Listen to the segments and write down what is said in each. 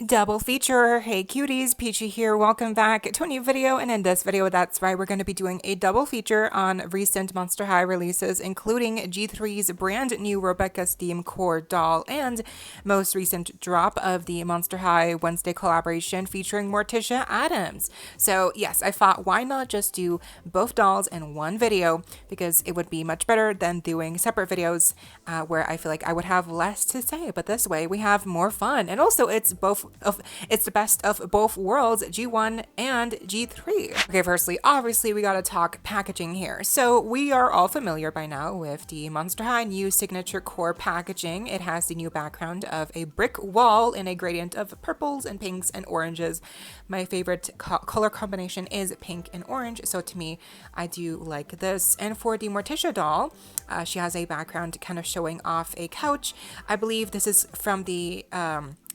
Double feature. Hey cuties, PeachY here. Welcome back to a new video. And in this video, that's right, we're going to be doing a double feature on recent Monster High releases, including G3's brand new Robecca Steam Core doll and most recent drop of the Monster High Wednesday collaboration featuring Morticia Adams. So yes, I thought why not just do both dolls in one video, because it would be much better than doing separate videos where I feel like I would have less to say. But this way we have more fun, and also it's the best of both worlds, G1 and G3. Okay, firstly, obviously we gotta talk packaging here. So we are all familiar by now with the Monster High new signature core packaging. It has the new background of a brick wall in a gradient of purples and pinks and oranges. My favorite color combination is pink and orange, so to me, I do like this. And for the Morticia doll, she has a background kind of showing off a couch. I believe this is from the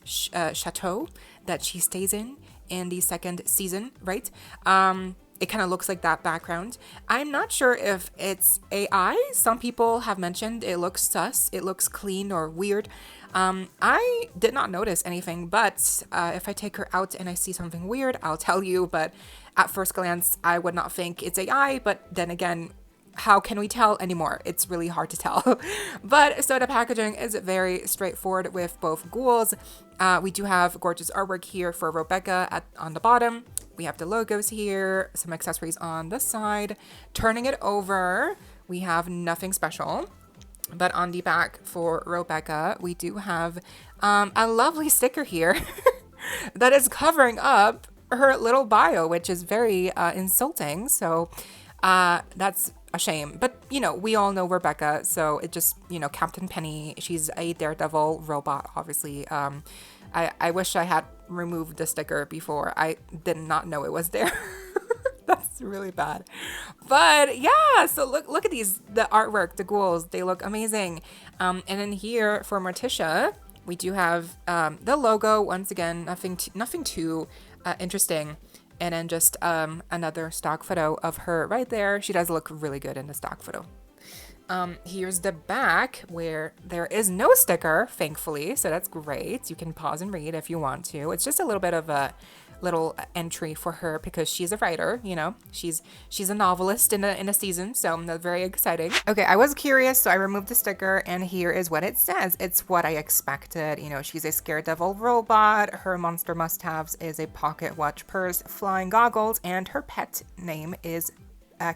chateau that she stays in the second season, right? It kind of looks like that background. I'm not sure if it's AI. Some people have mentioned it looks sus, it looks clean or weird. I did not notice anything, but if I take her out and I see something weird, I'll tell you. But at first glance, I would not think it's AI, but then again, how can we tell anymore? It's really hard to tell. But so the packaging is very straightforward with both ghouls. We do have gorgeous artwork here for Robecca on the bottom. We have the logos here, some accessories on the side. Turning it over, we have nothing special. But on the back for Robecca, we do have a lovely sticker here that is covering up her little bio, which is very insulting. So that's a shame. But, you know, we all know Robecca, so it just, you know, Captain Penny, she's a daredevil robot, obviously. I wish I had removed the sticker before. I did not know it was there. That's really bad. But yeah, so look at these, the artwork, the ghouls, they look amazing. And then here for Morticia, we do have the logo. Once again, nothing too interesting. And then just another stock photo of her right there. She does look really good in the stock photo. Here's the back where there is no sticker, thankfully. So that's great. You can pause and read if you want to. It's just a little bit of a little entry for her because she's a writer, you know, she's a novelist in a season, so that's very exciting. Okay, I was curious, so I removed the sticker, and here is what it says. It's what I expected. You know, she's a scared devil robot. Her monster must-haves is a pocket watch purse, flying goggles, and her pet name is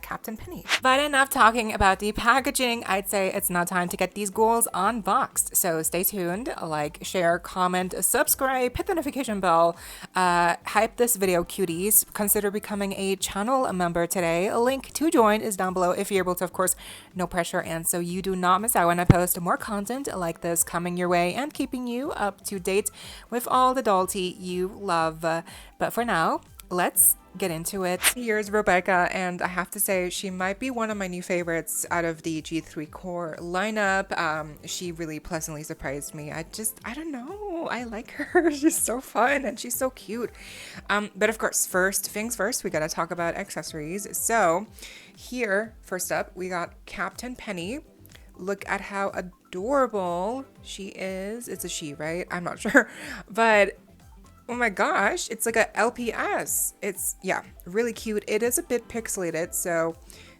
Captain Penny. But enough talking about the packaging. I'd say it's now time to get these ghouls unboxed. So stay tuned, like, share, comment, subscribe, hit the notification bell, hype this video, cuties. Consider becoming a channel member today. A link to join is down below if you're able to, of course, no pressure. And so you do not miss out when I post more content like this coming your way and keeping you up to date with all the doll tea you love. But for now, let's get into it. Here's Robecca, and I have to say she might be one of my new favorites out of the G3 core lineup. She really pleasantly surprised me. I don't know, I like her. She's so fun and she's so cute. But of course, first things first, we gotta talk about accessories. So here, first up, we got Captain Penny. Look at how adorable she is. It's a she, right? I'm not sure, but oh my gosh, it's like a LPS. It's, yeah, really cute. It is a bit pixelated, so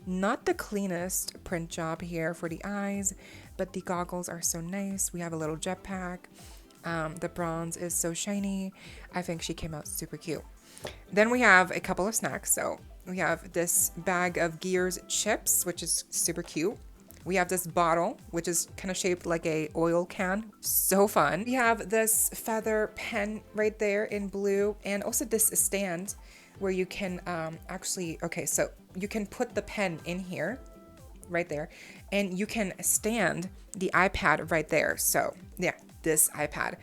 not the cleanest print job here for the eyes, but the goggles are so nice. We have a little jetpack. The bronze is so shiny. I think she came out super cute. Then we have a couple of snacks. So we have this bag of Gears chips, which is super cute. We have this bottle, which is kind of shaped like a oil can. So fun. We have this feather pen right there in blue, and also this stand where you can actually, okay, so you can put the pen in here, right there, and you can stand the iPad right there. So yeah, this iPad,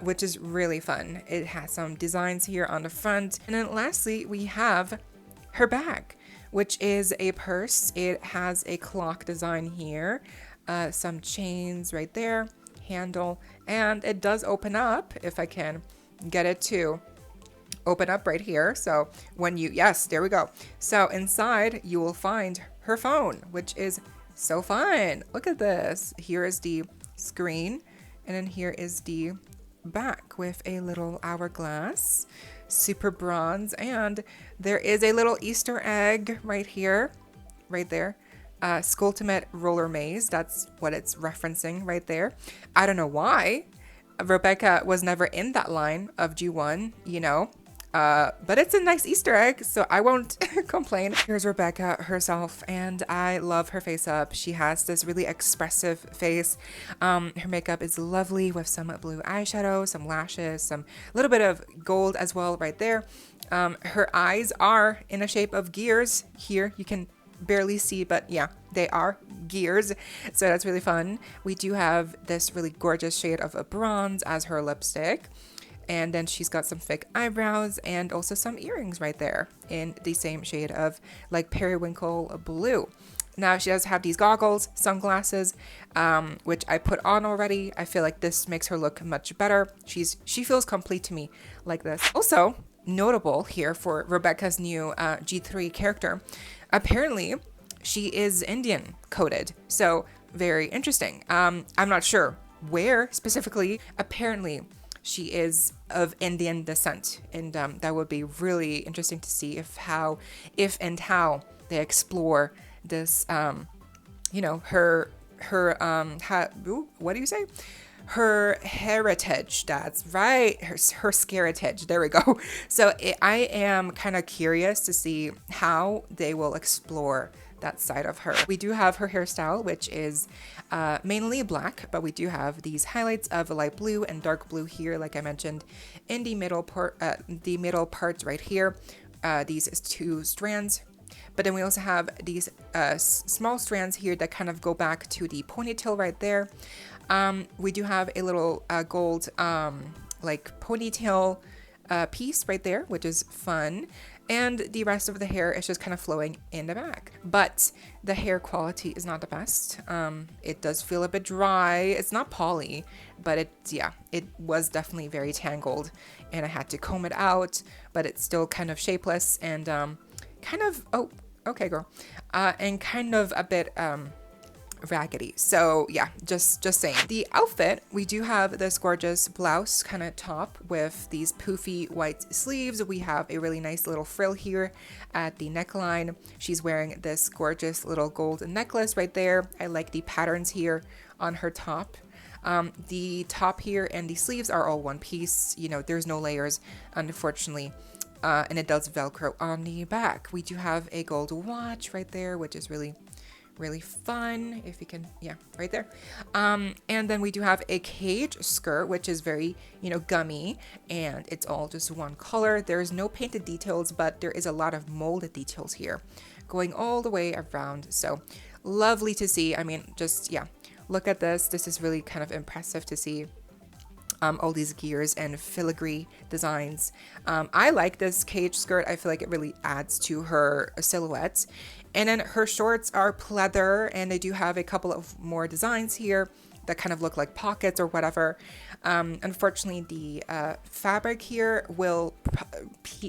which is really fun. It has some designs here on the front. And then lastly, we have her bag, which is a purse. It has a clock design here, some chains right there, handle, and it does open up, if I can get it to open up right here. So when you, yes, there we go. So inside you will find her phone, which is so fun. Look at this. Here is the screen, and then here is the back with a little hourglass, super bronze, and there is a little Easter egg right here, right there. Skulltimate Roller Maze, that's what it's referencing right there. I don't know why Robecca was never in that line of G1, you know, but it's a nice Easter egg, so I won't complain. Here's Robecca herself, and I love her face up. She has this really expressive face. Her makeup is lovely with some blue eyeshadow, some lashes, some little bit of gold as well right there. Her eyes are in a shape of gears here. You can barely see, but yeah, they are gears, so that's really fun. We do have this really gorgeous shade of a bronze as her lipstick, and then she's got some fake eyebrows and also some earrings right there in the same shade of like periwinkle blue. Now she does have these goggles, sunglasses, which I put on already. I feel like this makes her look much better. She feels complete to me like this. Also notable here for Robecca's new G3 character, apparently she is Indian coded, so very interesting. I'm not sure where specifically. Apparently she is of Indian descent, and that would be really interesting to see if and how they explore this, you know, her what do you say? Her heritage. That's right. Her scaritage. There we go. So I am kind of curious to see how they will explore that side of her. We do have her hairstyle, which is mainly black, but we do have these highlights of light blue and dark blue here, like I mentioned, in the middle parts right here. These two strands. But then we also have these small strands here that kind of go back to the ponytail right there. We do have a little gold like ponytail piece right there, which is fun. And the rest of the hair is just kind of flowing in the back. But the hair quality is not the best. It does feel a bit dry. It's not poly, but it was definitely very tangled. And I had to comb it out, but it's still kind of shapeless and kind of, oh, okay, girl. And kind of a bit raggedy. So yeah, just saying. The outfit, we do have this gorgeous blouse kind of top with these poofy white sleeves. We have a really nice little frill here at the neckline. She's wearing this gorgeous little gold necklace right there. I like the patterns here on her top. The top here and the sleeves are all one piece. You know, there's no layers, unfortunately. And it does Velcro on the back. We do have a gold watch right there, which is really fun. If you can, yeah, right there. And then we do have a cage skirt, which is very, you know, gummy, and it's all just one color. There's no painted details, but there is a lot of molded details here going all the way around. So lovely to see. I mean, just, yeah, look at this. This is really kind of impressive to see. All these gears and filigree designs. I like this cage skirt. I feel like it really adds to her silhouette. And then her shorts are pleather, and they do have a couple of more designs here that kind of look like pockets or whatever. Unfortunately, the fabric here will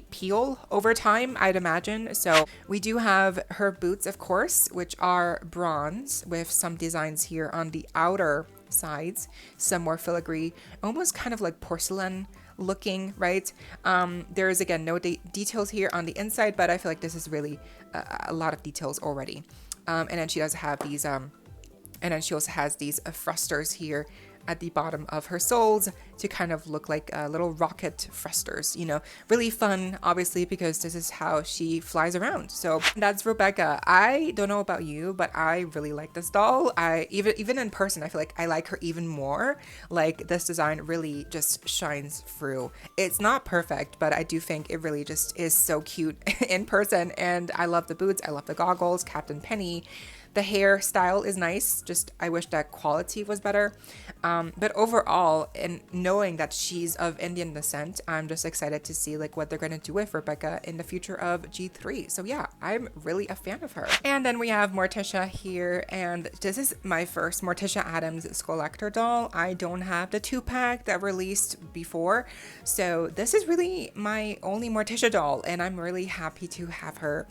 peel over time, I'd imagine. So we do have her boots, of course, which are bronze with some designs here on the outer sides, some more filigree, almost kind of like porcelain looking, right? There is again no details here on the inside, but I feel like this is really a lot of details already. And then she does have these and then she also has these thrusters here at the bottom of her soles to kind of look like little rocket thrusters, you know, really fun, obviously, because this is how she flies around. So that's Robecca. I don't know about you, but I really like this doll. I even in person, I feel like I like her even more. Like, this design really just shines through. It's not perfect, but I do think it really just is so cute in person. And I love the boots. I love the goggles, Captain Penny. The hairstyle is nice, just I wish that quality was better. But overall, and knowing that she's of Indian descent, I'm just excited to see like what they're gonna do with Robecca in the future of G3. So yeah, I'm really a fan of her. And then we have Morticia here, and this is my first Morticia Adams Skullactor doll. I don't have the 2-pack that released before, so this is really my only Morticia doll, and I'm really happy to have her.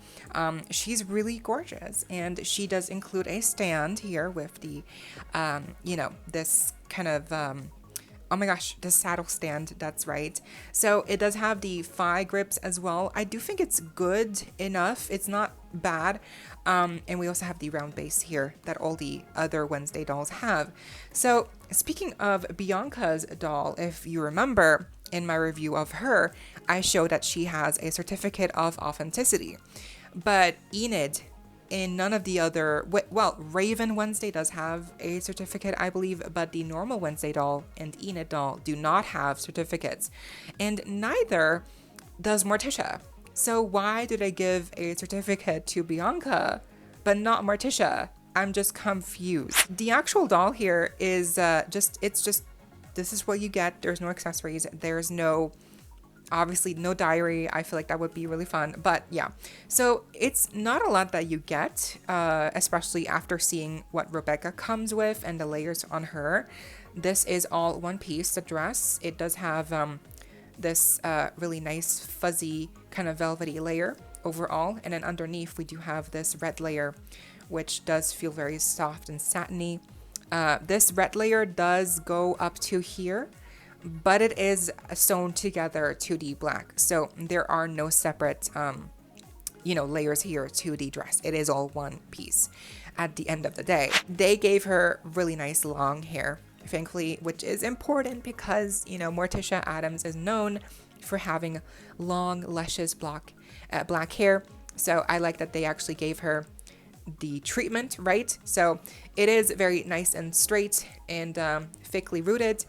She's really gorgeous, and she does include a stand here with the, you know, this kind of Oh my gosh, the saddle stand, that's right. So it does have the thigh grips as well. I do think it's good enough. It's not bad. And we also have the round base here that all the other Wednesday dolls have. So speaking of Bianca's doll, if you remember in my review of her, I showed that she has a certificate of authenticity. But Enid, in none of the other, well, Raven Wednesday does have a certificate, I believe, but the normal Wednesday doll and Enid doll do not have certificates. And neither does Morticia. So why do they give a certificate to Bianca, but not Morticia? I'm just confused. The actual doll here is this is what you get. There's no accessories. There's no, obviously no diary. I feel like that would be really fun, but yeah. So it's not a lot that you get, especially after seeing what Robecca comes with and the layers on her. This is all one piece, the dress. It does have this really nice fuzzy kind of velvety layer overall, and then underneath we do have this red layer, which does feel very soft and satiny. This red layer does go up to here, but it is sewn together to the black. So there are no separate, layers here to the dress. It is all one piece at the end of the day. They gave her really nice long hair, thankfully, which is important because, Morticia Adams is known for having long, luscious black hair. So I like that they actually gave her the treatment, right? So it is very nice and straight and thickly rooted.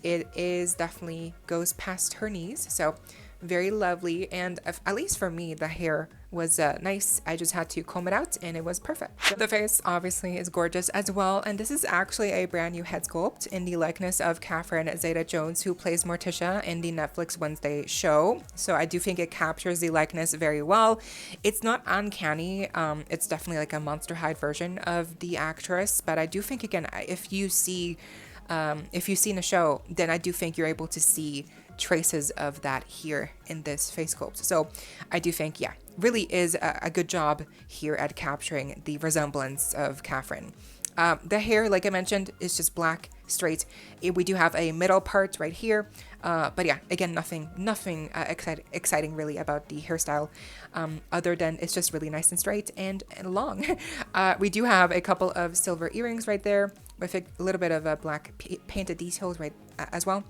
It is definitely goes past her knees, so very lovely. And at least for me, the hair was nice. I just had to comb it out and it was perfect. The face obviously is gorgeous as well, and this is actually a brand new head sculpt in the likeness of Catherine Zeta-Jones, who plays Morticia in the Netflix Wednesday show. So I do think it captures the likeness very well. It's not uncanny. It's definitely like a Monster High version of the actress, but I do think, again, if you've seen the show, then I do think you're able to see traces of that here in this face sculpt. So I do think, yeah, really is a good job here at capturing the resemblance of Catherine. The hair, like I mentioned, is just black, straight. We do have a middle part right here, but yeah, again, nothing exciting really about the hairstyle, other than it's just really nice and straight and long. We do have a couple of silver earrings right there with a little bit of a black painted details right as well.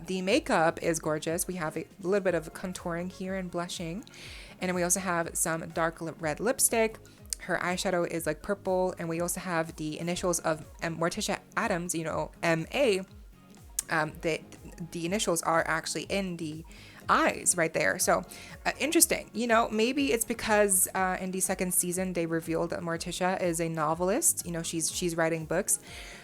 The makeup is gorgeous. We have a little bit of contouring here and blushing, and then we also have some dark red lipstick. Her eyeshadow is like purple, and we also have the initials of Morticia Adams, M.A. The initials are actually in the eyes right there. So interesting. Maybe it's because in the second season they revealed that Morticia is a novelist. She's writing books.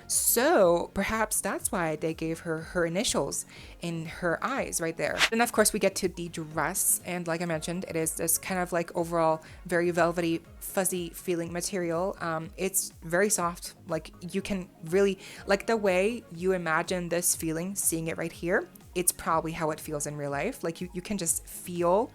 So perhaps that's why they gave her initials in her eyes right there. Then of course we get to the dress, and like I mentioned, it is this kind of like overall very velvety, fuzzy feeling material. It's very soft. Like you can really, like the way you imagine this feeling, seeing it right here, it's probably how it feels in real life. Like you can just feel,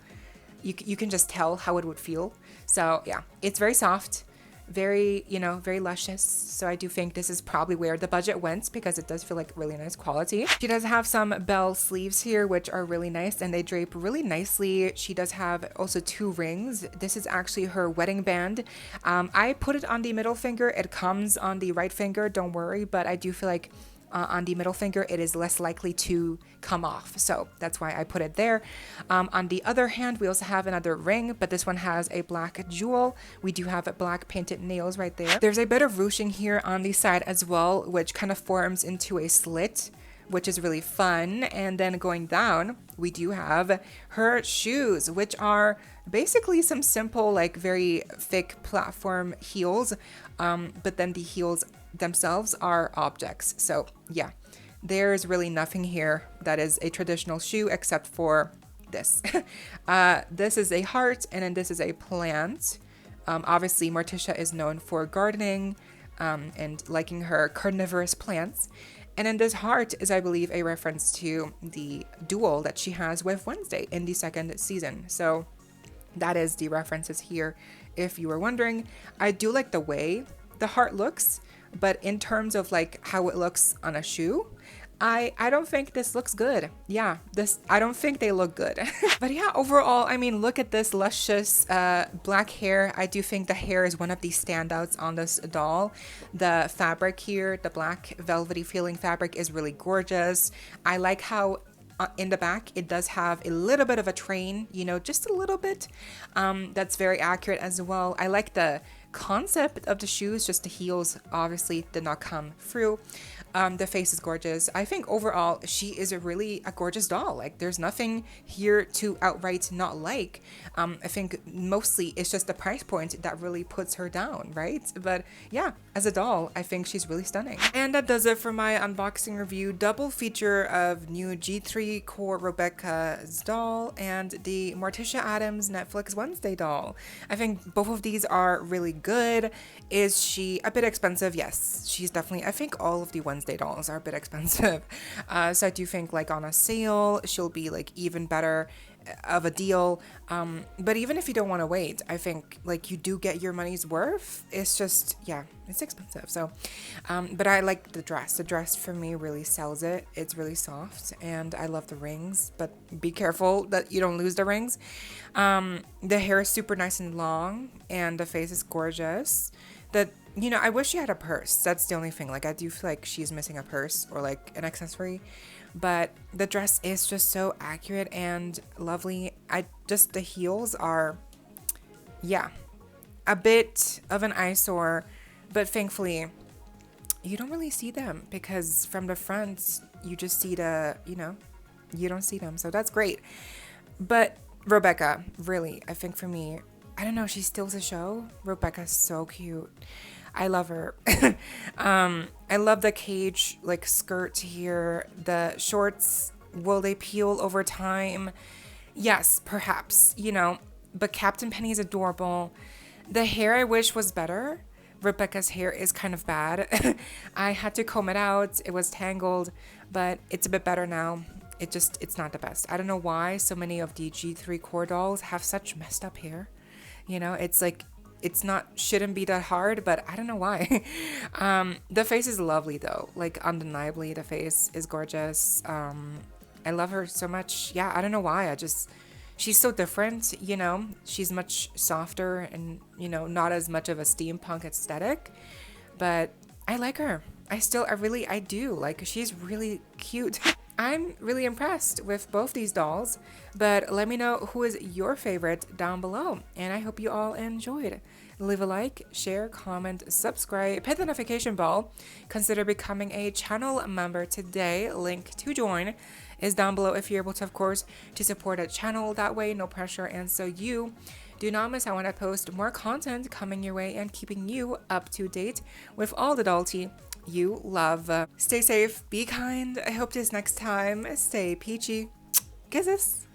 you can just tell how it would feel. So yeah, it's very soft, very, very luscious. So I do think this is probably where the budget went, because it does feel like really nice quality. She does have some bell sleeves here, which are really nice, and they drape really nicely. She does have also 2 rings. This is actually her wedding band. I put it on the middle finger. It comes on the right finger, don't worry, but I do feel like on the middle finger it is less likely to come off, so that's why I put it there. On the other hand, we also have another ring, but this one has a black jewel. We do have black painted nails right there. There's a bit of ruching here on the side as well, which kind of forms into a slit, which is really fun. And then going down, we do have her shoes, which are basically some simple, like very thick platform heels, but then the heels themselves are objects. So yeah, there's really nothing here that is a traditional shoe except for this. This is a heart, and then this is a plant. Obviously Morticia is known for gardening and liking her carnivorous plants. And then this heart is, I believe, a reference to the duel that she has with Wednesday in the second season. So that is the references here, if you were wondering. I do like the way the heart looks, but in terms of like how it looks on a shoe, I don't think this looks good. Yeah, I don't think they look good. But yeah, overall, I mean, look at this luscious black hair. I do think the hair is one of the standouts on this doll. The fabric here, the black velvety feeling fabric is really gorgeous. I like how in the back it does have a little bit of a train, you know, just a little bit. That's very accurate as well. I like the concept of the shoes, just the heels obviously did not come through. The face is gorgeous. I think overall she is a gorgeous doll. Like, there's nothing here to outright not like. I think mostly it's just the price point that really puts her down, right? But yeah, as a doll, I think she's really stunning. And that does it for my unboxing review. Double feature of new G3 core Robecca's doll and the Morticia Adams Netflix Wednesday doll. I think both of these are really good. Is she a bit expensive? Yes, she's definitely, I think all of the Wednesday dolls are a bit expensive. So I do think like on a sale, she'll be like even better of a deal. But even if you don't want to wait, I think like you do get your money's worth. It's just, yeah, it's expensive. So, but I like the dress. The dress for me really sells it. It's really soft and I love the rings, but be careful that you don't lose the rings. The hair is super nice and long and the face is gorgeous. You know, I wish she had a purse. That's the only thing. Like, I do feel like she's missing a purse or like an accessory. But the dress is just so accurate and lovely. The heels are, yeah, a bit of an eyesore. But thankfully, you don't really see them because from the front, you just see you know, you don't see them. So that's great. But Robecca, really, I think for me, I don't know, she steals the show. Robecca's so cute. I love her. I love the cage like skirt here. The shorts, will they peel over time? Yes, perhaps, you know, but Captain Penny's adorable. The hair I wish was better. Rebecca's hair is kind of bad. I had to comb it out. It was tangled, but it's a bit better now. It's not the best. I don't know why so many of the G3 core dolls have such messed up hair. You know, it's like, shouldn't be that hard, but I don't know why. The face is lovely though. Like, undeniably, the face is gorgeous. I love her so much. Yeah, I don't know why. She's so different, you know. She's much softer and, you know, not as much of a steampunk aesthetic, but I like her. I do. Like, she's really cute. I'm really impressed with both these dolls, but let me know who is your favorite down below, and I hope you all enjoyed. Leave a like, share, comment, subscribe, hit the notification bell. Consider becoming a channel member today. Link to join is down below if you're able to, of course, to support a channel that way, no pressure, and so you do not miss out when I post more content coming your way and keeping you up to date with all the doll tea you love. Stay safe, be kind. I hope this next time. Stay peachy. Kisses.